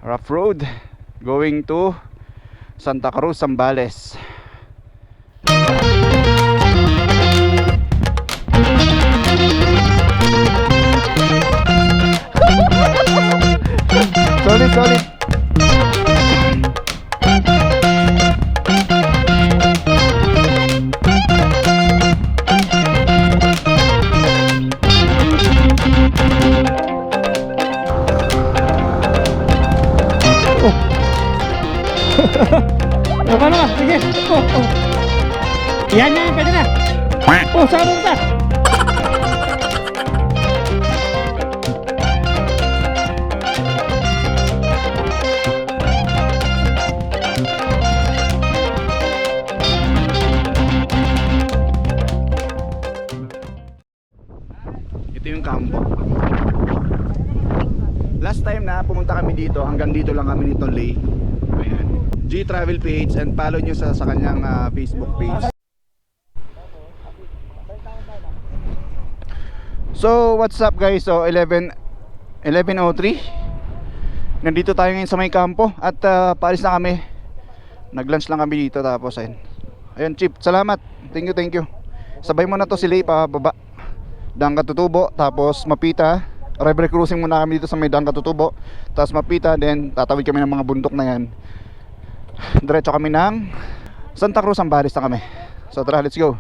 Rough road going to Santa Cruz, Zambales. Solid, solid. Paano ka? Sige. Yan, pwede na. Saan mo ba? Ito yung kampo. Last time na pumunta kami dito, hanggang dito lang kami ni Tonley. Ayan. G Travel Page, and follow nyo sa kanyang Facebook page. So what's up guys? So 11:03. Nandito tayo ngayon sa may kampo at paalis na kami. Nag-lunch lang kami dito tapos ayun Chip, salamat. Thank you. Sabay mo na to si Lay pababa. Dang Katutubo, tapos Mapita. River cruising muna kami dito sa may Dang Katutubo, tapos Mapita, then tatawid kami ng mga bundok na yan. Diretso kami ng Santa Cruz, Zambales na kami. So tara, let's go.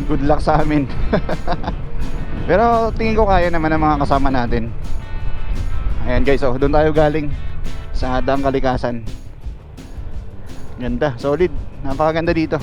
Good luck sa amin. Pero tingin ko kaya naman ang mga kasama natin. Ayan guys, oh, doon tayo galing sa Dang Kalikasan. Ganda, solid. Napakaganda dito.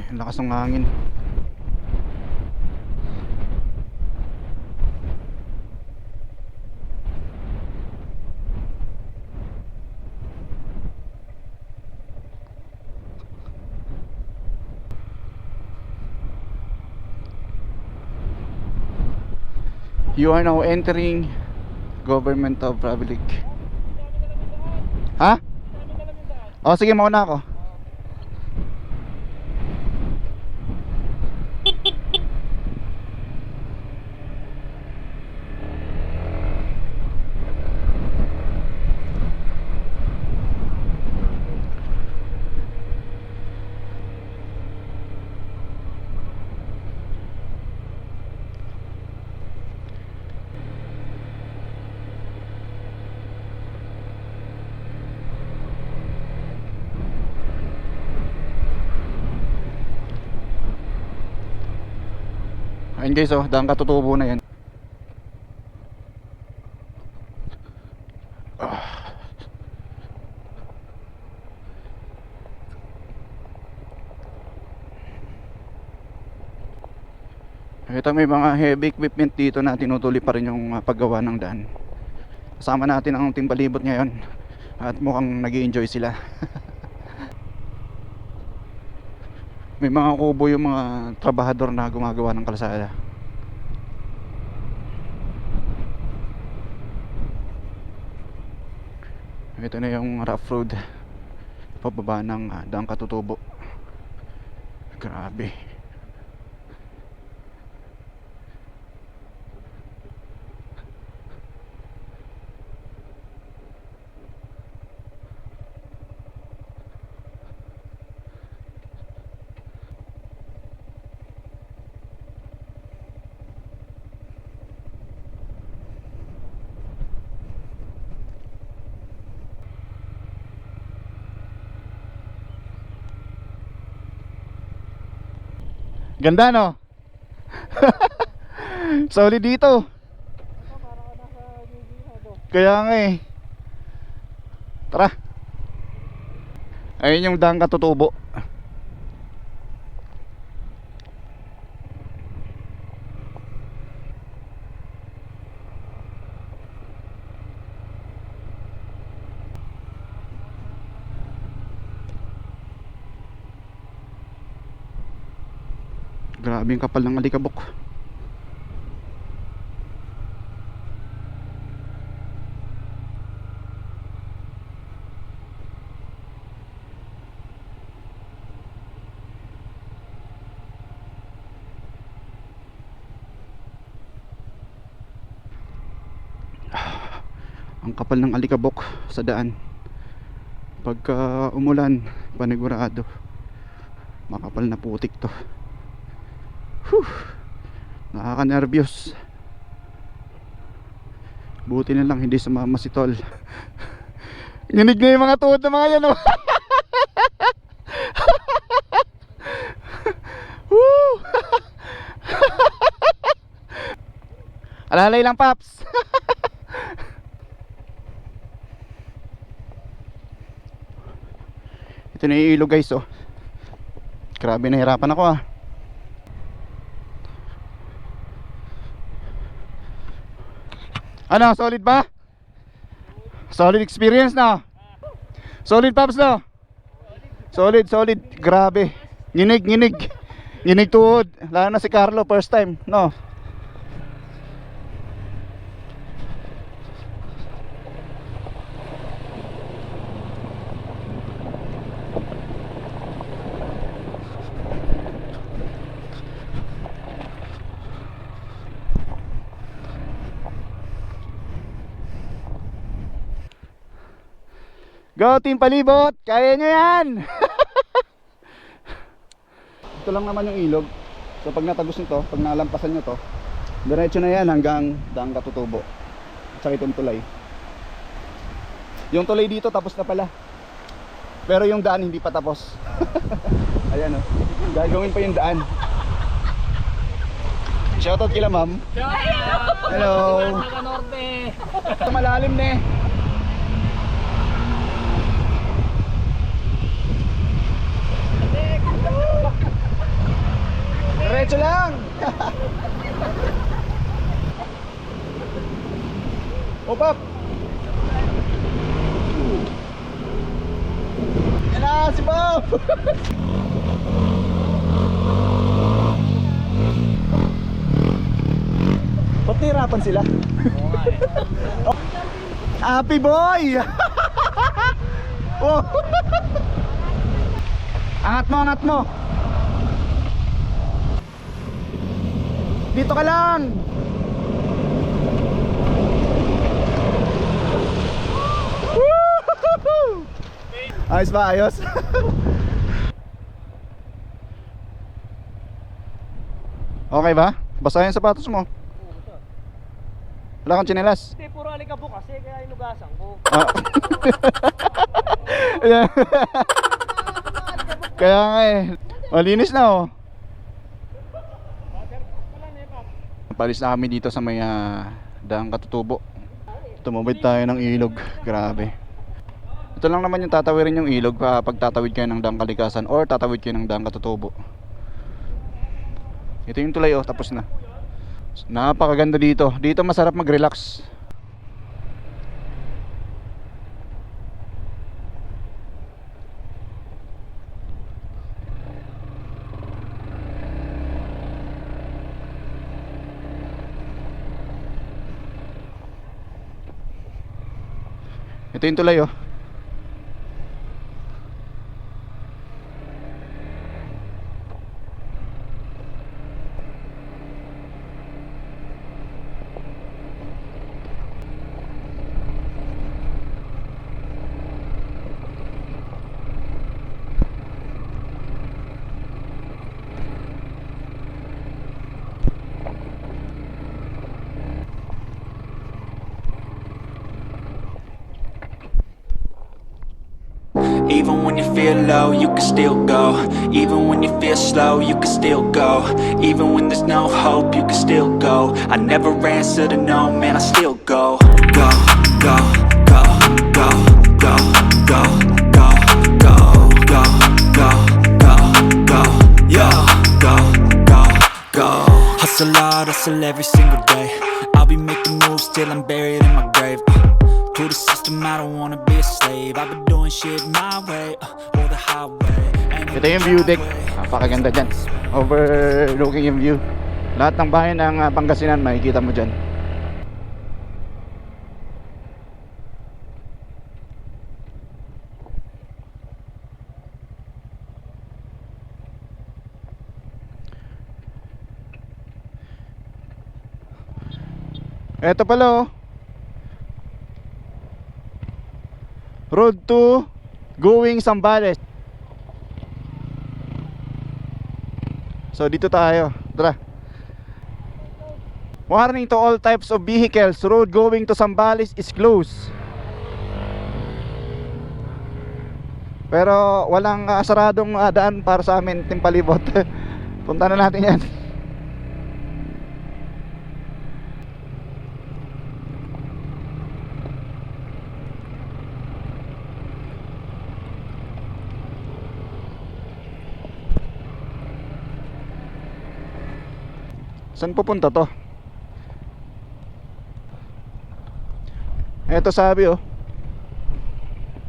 Ang lakas ng hangin. You are now entering Government of Republic. Ha? O sige, mauna ako. Ayun guys, oh, Dang Katutubo na yan. Ito, may mga heavy equipment dito na tinutuloy pa rin yung paggawa ng daan. Kasama natin ang timbalibot ngayon at mukhang nag-i-enjoy sila. May mga kubo yung mga trabahador na gumagawa ng kalsada. Ito na yung rough road pababa ng Dang Katutubo. Grabe. Ganda no? Solid dito. Kaya nga eh. Tara. Ayun yung Daang Katutubo. Grabe yung kapal ng alikabok. Ang kapal ng alikabok sa daan. Pagka umulan, panigurado makapal na putik to. Whew. Nakaka-nervyos. Buti na lang hindi sumama si Tol. Nginig na yung mga tuhod ng mga yan oh. Woo! Alalay lang paps. Ito na yung ilog guys oh. Grabe, nahirapan ako ah. Ano, solid ba? Solid experience na. Solid paps no? Solid, solid. Grabe. Nginig. Nginig tuhod. Lalo na si Carlo, first time, no? Go Team Palibot! Kaya nyo yan! Ito lang naman yung ilog. So pag natagos nyo to, pag nalampasan nyo to, diretso na yan hanggang Daang Katutubo. At saka itong tulay. Yung tulay dito tapos na pala. Pero yung daan hindi pa tapos. Ayan o. Gagawin pa yung daan. Shoutout kila ma'am. Hello! Malalim na eh. Diretso lang. O pap. Yan na si Pap. Ba't nahirapan sila? Happy boy. Oh. Angat mo. Dito ka lang. Woo! Ayos ba? Ayos? Okay ba? Basa yung sapatos mo. Wala kang tsinelas. Hindi, puro alikabok kasi kaya inugasan ko. Ah. Kaya nga eh. Malinis na oh. Palis na kami dito sa may Daang Katutubo. Tumawid tayo ng ilog. Grabe. Ito lang naman yung tatawirin yung ilog pag tatawid kayo ng Daang Kalikasan or tatawid kayo ng Daang Katutubo. Ito yung tulay oh, tapos na. Napakaganda dito. Dito masarap mag-relax. Ito yung tulay oh. Even when you feel low, you can still go. Even when you feel slow, you can still go. Even when there's no hope, you can still go. I never answer to no, man, I still go. Go, go, go, go, go, go, go, go, go, go, go, go, yo, go, go, go. Hustle hard, hustle every single day. I'll be making moves till I'm buried in my grave. To the system, I don't wanna be a slave. I've been doing shit my way, or the highway. Ito yung view deck. Napakaganda dyan. Overlooking yung view. Lahat ng bayan ng Pangasinan makikita mo dyan. Ito pala oh. Road to going Zambales. So dito tayo. Tara. Warning to all types of vehicles. Road going to Zambales is closed. Pero walang saradong daan para sa amin, Team Palibot. Punta na natin yan. Saan pupunta to? Eto sabi oh,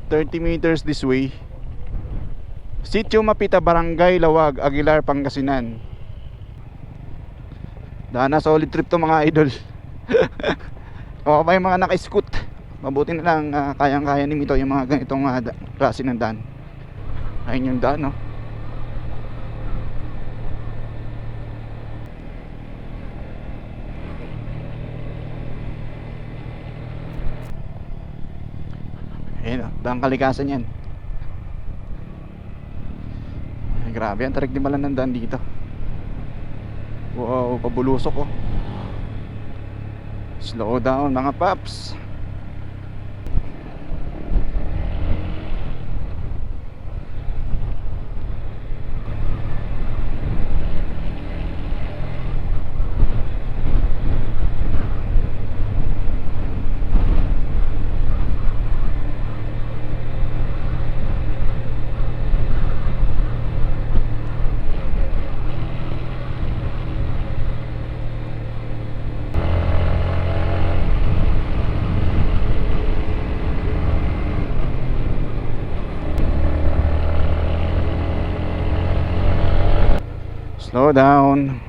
30 meters this way. Sitio Mapita, Barangay Lawag, Aguilar, Pangasinan. Dana solid trip to mga idol. O pa yung mga naka-scoot. Mabuti na lang kayang-kaya ni Mito yung mga ganitong klase ng daan. Ayun yung daan oh. Ayun o, daang kalikasan yan. Ay, grabe yan, tarik di malan ng daan dito. Wow, pabulusok oh. Slow down mga paps. Slow down.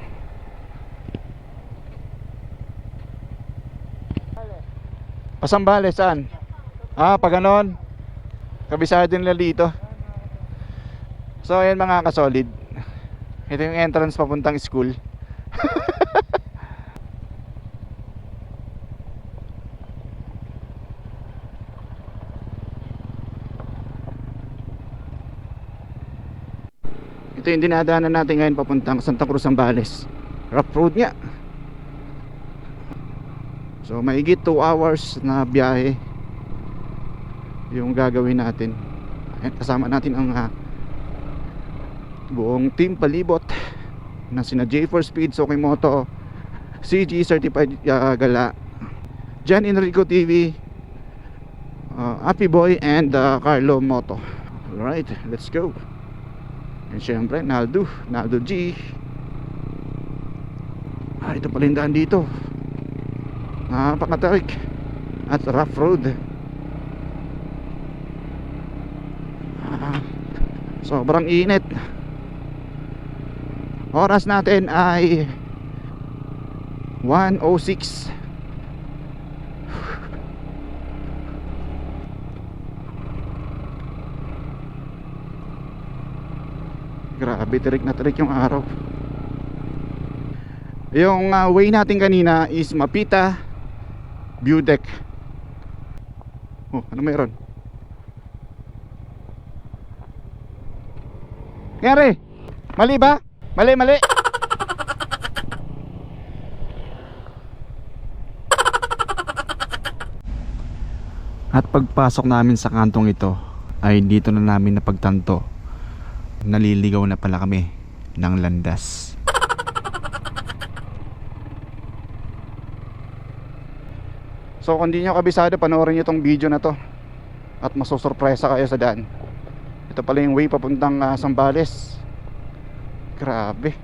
Pasambales saan? Pag ganon. Kabisado nila dito. So ayan mga kasolid. Ito yung entrance papuntang school. Ito yung dinadaanan natin ngayon papuntang Santa Cruz, Zambales. Rough road nga. So mahigit 2 hours na biyahe yung gagawin natin. At kasama natin ang buong Team Palibot na sina J4 Speed, Sokimoto, CG Certified Gala, Jan Enrico TV, Happy Boy, and Carlo Moto. Alright, let's go. And syempre Naldo G. Ito pala yung daan dito. Napakatarik at rough road. Sobrang init. Oras natin ay 1:06. Grabe, tirik na tirik yung araw. Yung way natin kanina is Mapita View Deck. Oh, ano mayroon? Ngari? Mali ba? Mali. At pagpasok namin sa kantong ito, ay dito na namin napagtanto. Naliligaw na pala kami ng landas. So kung di nyo kabisado, panoorin nyo tong video na to at masusurpresa kayo sa daan. Ito pala yung way papuntang Zambales. Grabe.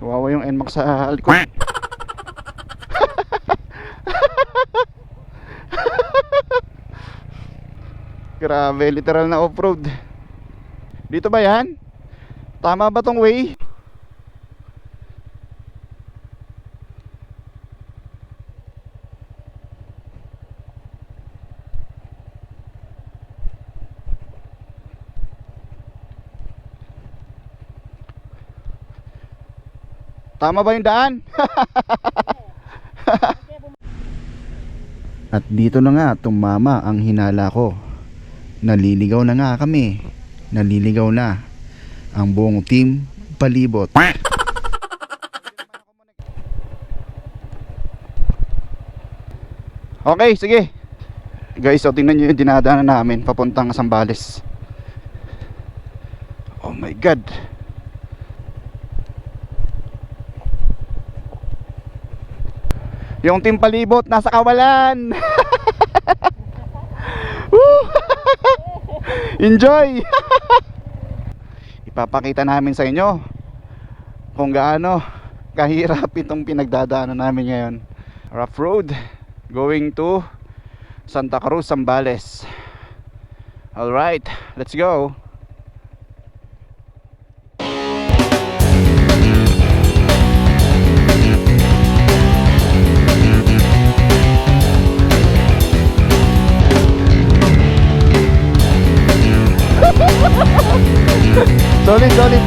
Kawawa yung NMAX sa likod. Grabe, literal na off-road. Dito ba yan? Tama ba tong way? Tama ba yung daan? At dito na nga tumama ang hinala ko. Naliligaw na nga kami. Naliligaw na ang buong team Palibot. Okay, sige. Guys, so tingnan nyo yung dinadaanan namin papuntang Zambales. Oh my God. Yung team Palibot nasa kawalan. Woo! Enjoy. Ipapakita namin sa inyo kung gaano kahirap itong pinagdadaanan namin ngayon. Rough road going to Santa Cruz, Zambales. Alright, let's go. Solid, solid.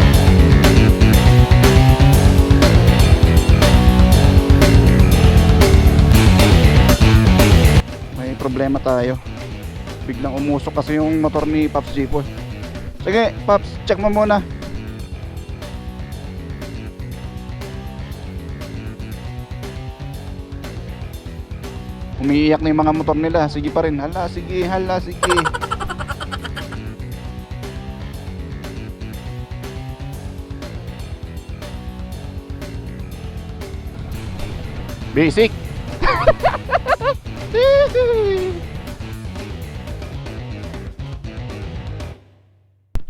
May problema tayo. Biglang umusok kasi yung motor ni Pops Jeepo. Sige, Pops, check mo muna. Umiiyak na yung mga motor nila. Sige pa rin. Hala, sige, hala, sige. Basic.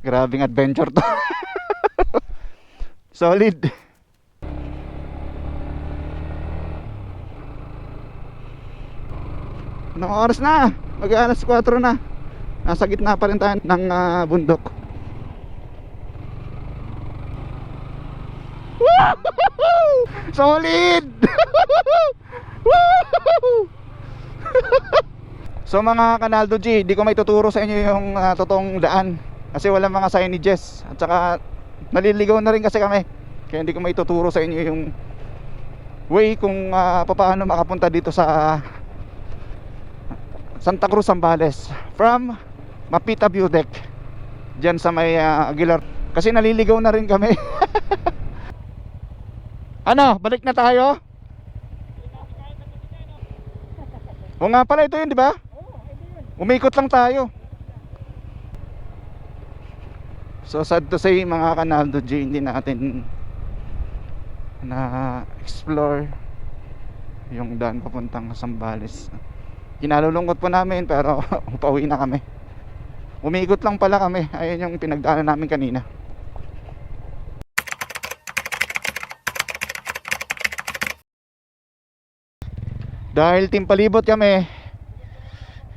Grabing adventure to. Solid. Anong oras na? Mag-alas 4 na. Nasa gitna pa rin tayo ng bundok. Solid. So mga Kanaldo G, di ko may tuturo sa inyo yung totoong daan kasi wala mga signages. At saka naliligaw na rin kasi kami. Kaya hindi ko may tuturo sa inyo yung way kung paano makapunta dito sa Santa Cruz, Zambales from Mapita View Deck diyan sa may Aguilar. Kasi naliligaw na rin kami. Ano, balik na tayo? O nga pala, ito yun, di ba? Umikot lang tayo. So sad to say mga Kanaldo J, hindi natin na explore yung daan papuntang Zambales. Kinalulungkot po namin pero pauwi na kami. Umikot lang pala kami. Ayun yung pinagdaanan namin kanina. Dahil team Palibot kami,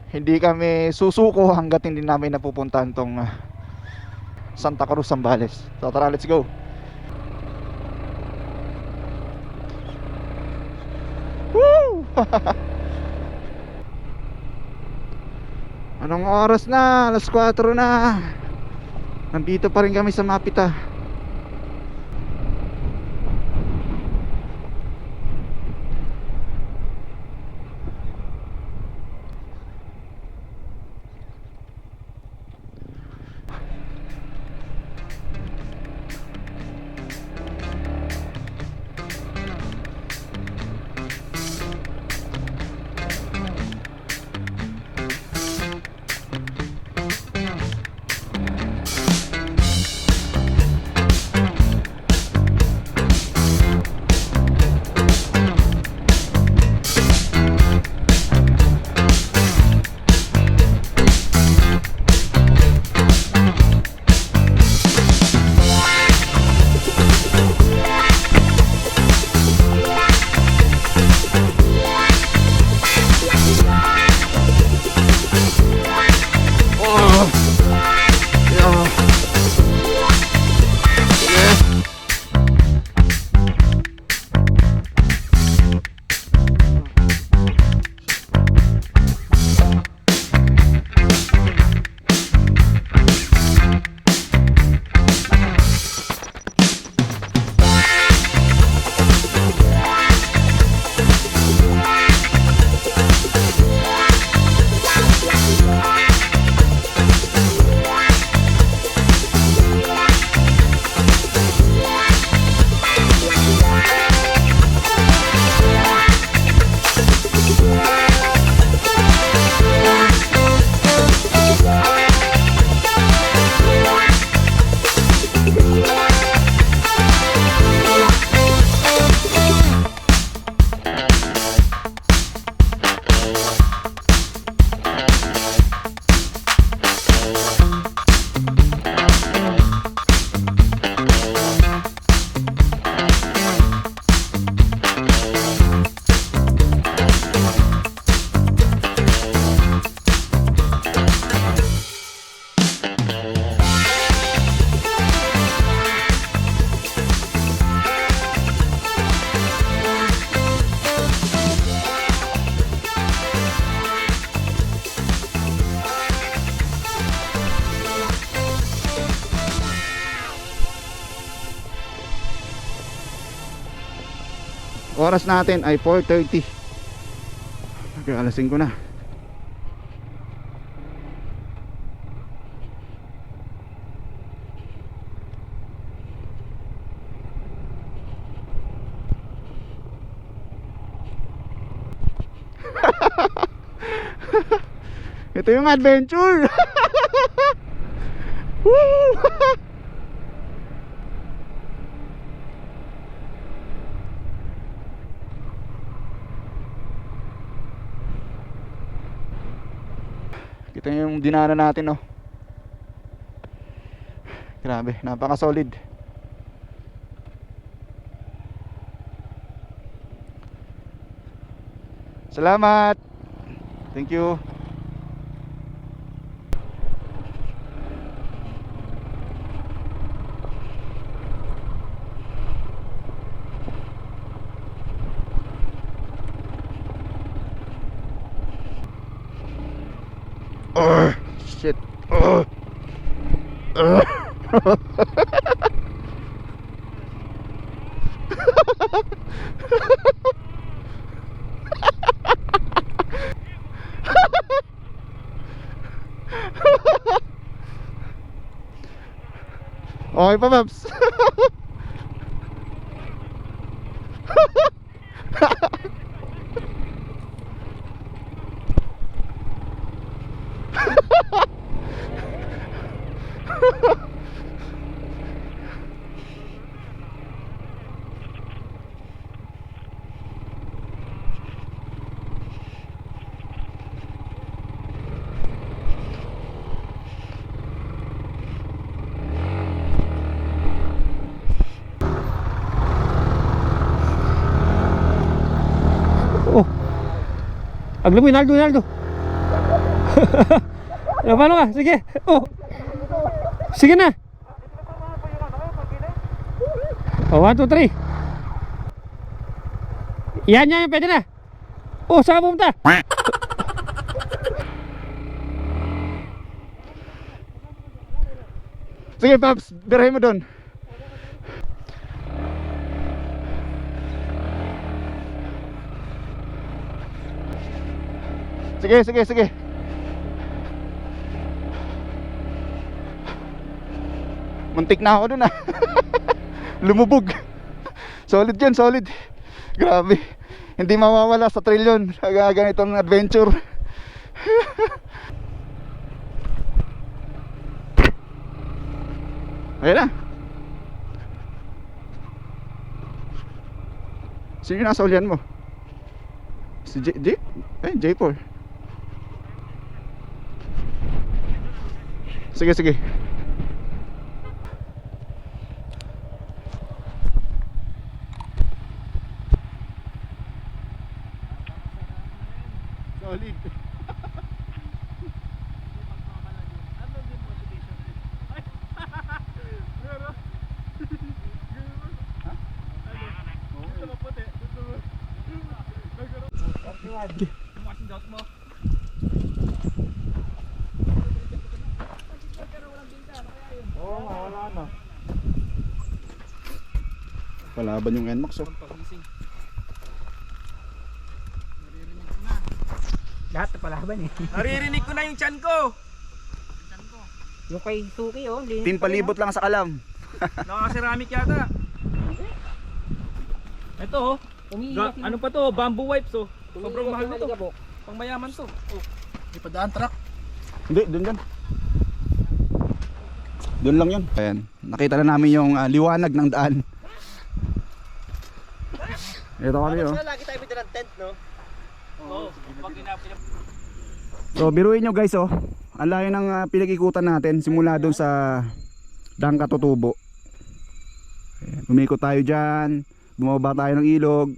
hindi kami susuko hanggat hindi namin napupuntahan tong Santa Cruz, Zambales. So tara, let's go. Woo! Anong oras na? Alas 4 na. Nandito pa rin kami sa Mapita. Oras natin ay 4:30. Okay, alas 5 na. Ito yung adventure. Woo! Kita yung dinaanan natin, oh. Grabe, napaka solid. Salamat. Thank you. Shit. Okay pa, Paps. Aglo mo, Naldo. Paano ka? Sige. Oh. Sige na. Oh, 1, 2, 3. Yan, pwede na. Oh, saan ka pumunta? Sige, Paps, birahin mo doon. Sige. Muntik na ako dun, ah. Lumubog. Solid yan, solid. Grabe. Hindi mawawala sa trail yun. Ganitong adventure. Ayan na. Sino yung nasa ulian mo? Si J4. Sige. Solid. Wala na. Palaban yung NMAX, oh. Lahat na palaban eh. Naririnig ko na yung tiyan ko. Yung kay Suki oh. Team palibot lang sa kalam. Nakaka-ceramic yata. Ito oh. Ano pa to? Bamboo wipes oh. Sobrang mahal na to. Pang mayaman to. Oh. Ipadaan truck. Hindi, doon. Doon lang yun. Ayan, nakita na namin yung liwanag ng daan. Ito kami, oh. Lagi tayo may dalang tent, no? Oo. So biruin nyo, guys, oh. Ang layo ng pinag-ikutan natin simula doon sa Dang Katutubo. Ayan, umikot tayo dyan, bumaba tayo ng ilog.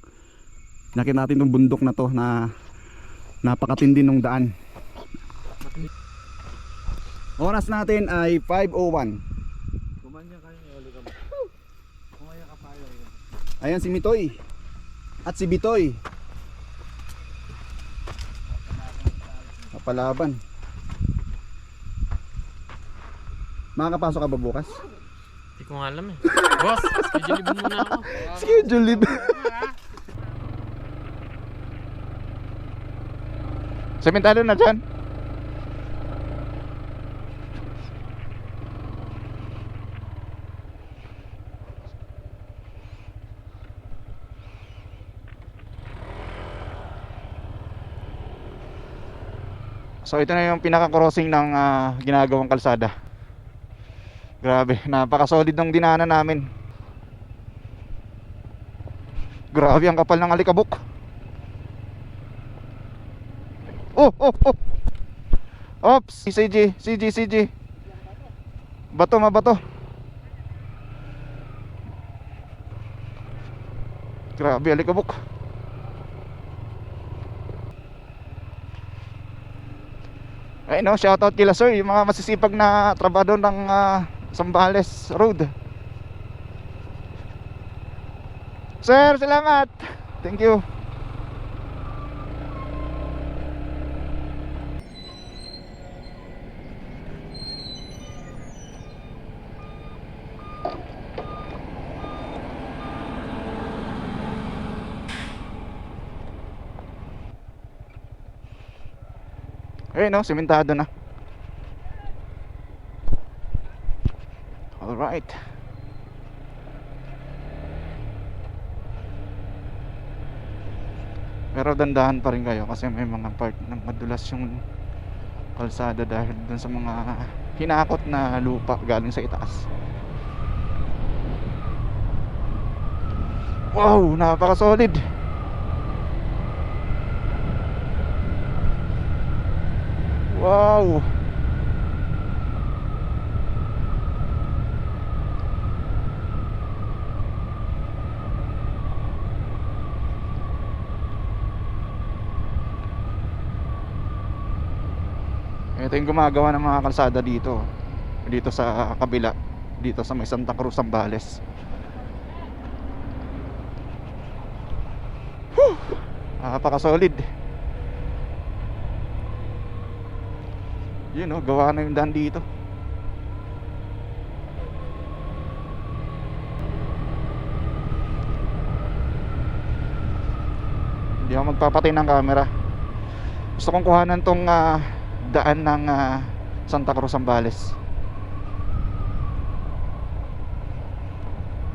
Nakita natin yung bundok na to na napakatindi ng daan. Oras natin ay 5:01. Ayan si Mitoy at si Bitoy. Kapalaban. Makakapasok ka ba bukas? Hindi ko nga alam eh. Boss, schedule leave muna ako. Schedule leave. Sementado na dyan. So ito na yung pinaka-crossing ng ginagawang kalsada. Grabe, napaka-solid ng dinaanan namin. Grabe ang kapal ng alikabok. Oh, oh, oh. Ops, CG. Bato, mabato. Grabe, alikabok. Ay no, shoutout kila sir, yung mga masisipag na trabado ng Zambales Road. Sir, salamat. Thank you. Eh no, sementado na. Alright. Pero dandahan pa rin kayo kasi may mga part na madulas yung kalsada dahil dun sa mga hinakot na lupa galing sa itaas. Wow, napaka-solid. Wow. Ito yung gumagawa ng mga kalsada dito. Dito sa kabila. Dito sa may Santa Cruz, Zambales. Napaka-solid. Yun o, gawa na yung daan dito. Hindi ako magpapatay ng camera. Gusto kong kuhanan tong daan ng Santa Cruz, Zambales.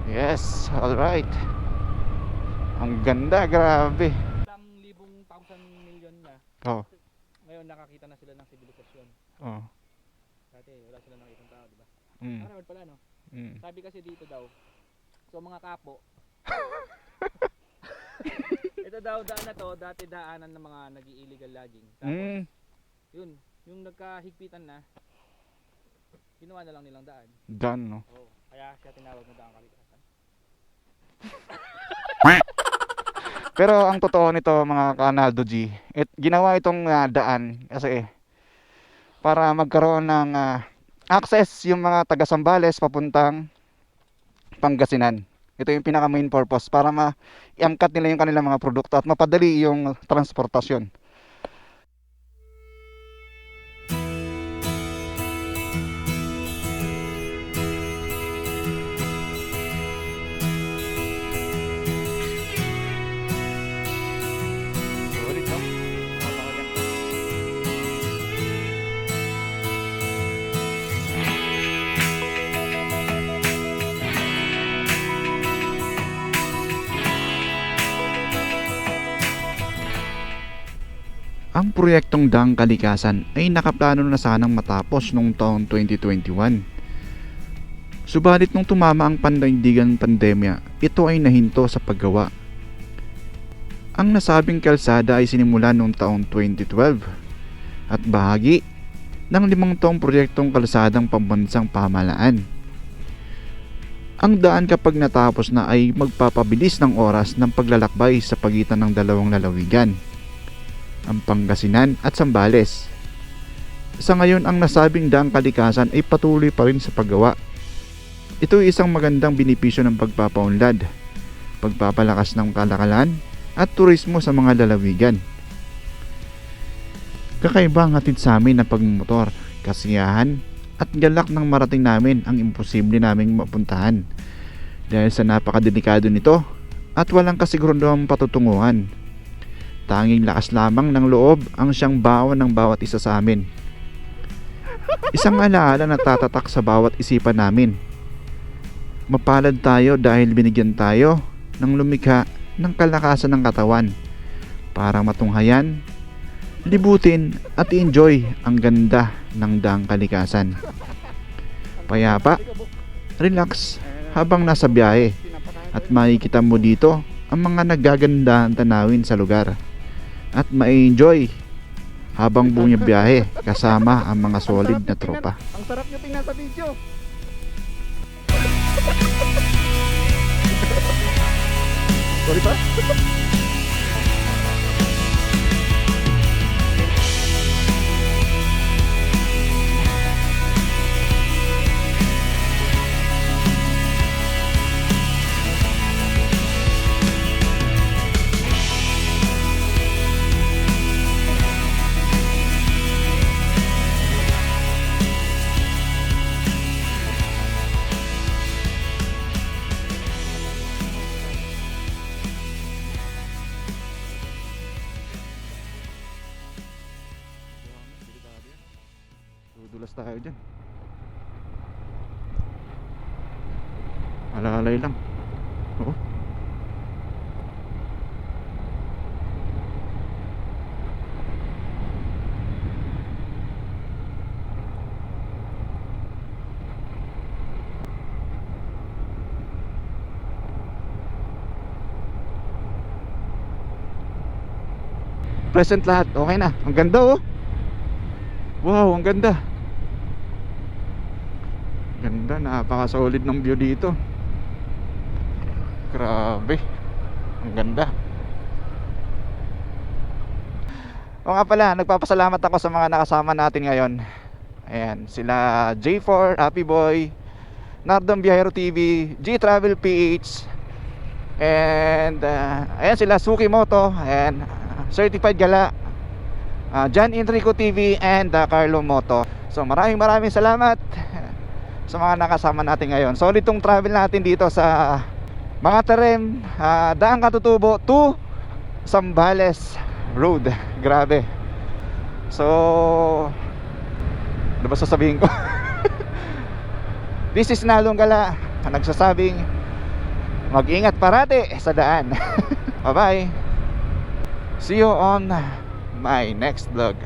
Yes, alright. Ang ganda, grabe. Ilang libong thousand million na. Oh, Ngayon nakakita na sila ng sibilisasyon. oh. Dati wala sila nakitang tao, di ba? Mm. Marami pala, no? Mm. Sabi kasi dito daw, so mga kapo, ito daw daan na to, dati daanan ng mga nag-illegal logging. Tapos, Mm. yun, yung nagkahigpitan na, ginawa na lang nilang daan. Done, no? Oo, kaya siya tinawag na daang kalikasan. Pero ang totoo nito mga Kanaldo G, ginawa itong daan kasi para magkaroon ng access yung mga taga Zambales papuntang Pangasinan. Ito yung pinaka main purpose para ma-iangkat nila yung kanilang mga produkto at mapadali yung transportasyon. Ang proyektong Daang Kalikasan ay nakaplano na sanang matapos noong taong 2021. Subalit nung tumama ang pandaigdigang pandemya, ito ay nahinto sa paggawa. Ang nasabing kalsada ay sinimula noong taong 2012 at bahagi ng 5 taong proyektong kalsadang pambansang pamahalaan. Ang daan kapag natapos na ay magpapabilis ng oras ng paglalakbay sa pagitan ng dalawang lalawigan, ang Pangasinan at Zambales. Sa ngayon, ang nasabing Daang Kalikasan ay patuloy pa rin sa paggawa. Ito ay isang magandang benepisyo ng pagpapaunlad, pagpapalakas ng kalakalan at turismo sa mga lalawigan. Kakaiba ang hatid sa amin ng pagmumotor, kasiyahan at galak ng marating namin ang imposible naming mapuntahan dahil sa napakadelikado nito at walang kasiguraduhang patutunguhan. Tanging lakas lamang ng loob ang siyang baon ng bawat isa sa amin. Isang alaala na tatatak sa bawat isipan namin. Mapalad tayo dahil binigyan tayo ng lumikha ng kalakasan ng katawan para matunghayan, libutin at enjoy ang ganda ng daang kalikasan. Payapa, relax habang nasa biyahe at makikita mo dito ang mga nagagandahang tanawin sa lugar at ma-enjoy habang bumibiyahe kasama ang mga solid na tropa. Ang sarap nyo tingnan sa video. Sorry pa? Dudulas tayo dyan. Alalay lang. Oo. Present lahat. Okay na. Ang ganda oh. Wow, ang ganda. Ganda, napaka-solid ng view dito. Grabe. Ang ganda. O nga pala, nagpapasalamat ako sa mga nakasama natin ngayon. Ayan, sila J4, Happy Boy, Nardon Biyahero TV, G Travel PH, and ayan sila Suki Moto, and Certified Gala, John Enrico TV, and Carlo Moto. So maraming salamat sa mga nakasama natin ngayon. Solid tong travel natin dito sa mga Tarem, Daang Katutubo to Zambales Road. Grabe. So ano ba sasabihin ko? This is Nalong Gala, nagsasabing mag-ingat parati sa daan. Bye bye. See you on my next vlog.